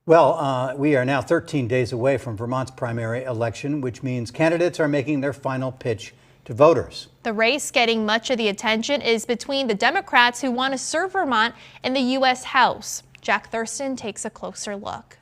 Well, we are now 13 days away from Vermont's primary election, which means candidates are making their final pitch to voters. The race getting much of the attention is between the Democrats who want to serve Vermont in the U.S. House. Jack Thurston takes a closer look.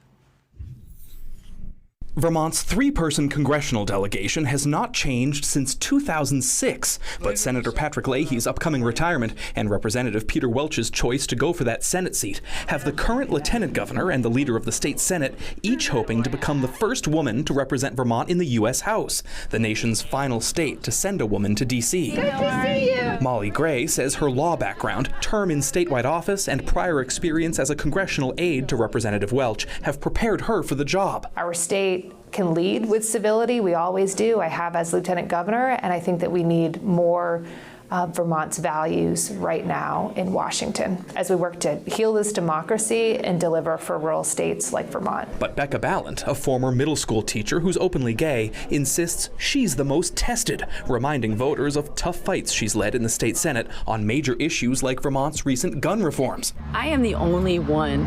Vermont's three-person congressional delegation has not changed since 2006, but Senator Patrick Leahy's upcoming retirement and Representative Peter Welch's choice to go for that Senate seat have the current lieutenant governor and the leader of the state Senate each hoping to become the first woman to represent Vermont in the U.S. House, the nation's final state to send a woman to D.C. Good to see you. Molly Gray says her law background, term in statewide office, and prior experience as a congressional aide to Representative Welch have prepared her for the job. Our state can lead with civility. We always do. I have as lieutenant governor, and I think that we need more Vermont's values right now in Washington as we work to heal this democracy and deliver for rural states like Vermont. But Becca Ballant, a former middle school teacher who's openly gay, insists she's the most tested, reminding voters of tough fights she's led in the state Senate on major issues like Vermont's recent gun reforms. I am the only one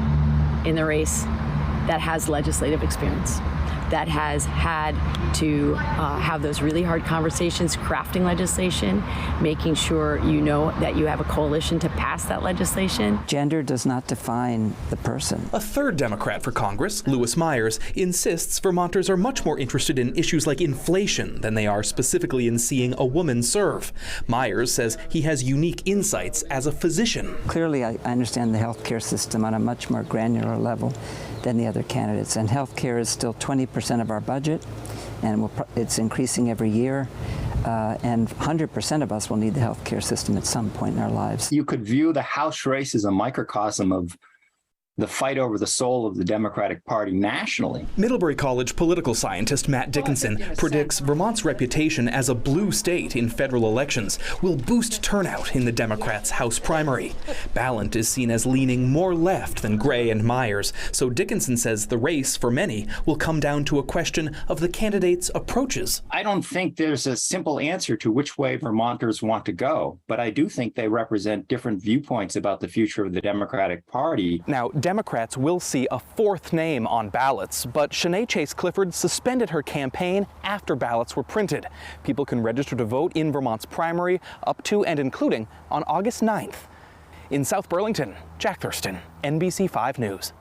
in the race that has legislative experience, that has had to have those really hard conversations, crafting legislation, making sure you know that you have a coalition to pass that legislation. Gender does not define the person. A third Democrat for Congress, Lewis Myers, insists Vermonters are much more interested in issues like inflation than they are specifically in seeing a woman serve. Myers says he has unique insights as a physician. Clearly, I understand the healthcare system on a much more granular level than the other candidates, and healthcare is still 20% of our budget, and it's increasing every year, and 100% of us will need the healthcare system at some point in our lives. You could view the House race as a microcosm of the fight over the soul of the Democratic Party nationally. Middlebury College political scientist Matt Dickinson predicts Vermont's reputation as a blue state in federal elections will boost turnout in the Democrats' House primary. Ballant is seen as leaning more left than Gray and Myers, so Dickinson says the race, for many, will come down to a question of the candidates' approaches. I don't think there's a simple answer to which way Vermonters want to go, but I do think they represent different viewpoints about the future of the Democratic Party. Now, Democrats will see a fourth name on ballots, but Shanae Chase Clifford suspended her campaign after ballots were printed. People can register to vote in Vermont's primary up to and including on August 9th. In South Burlington, Jack Thurston, NBC5 News.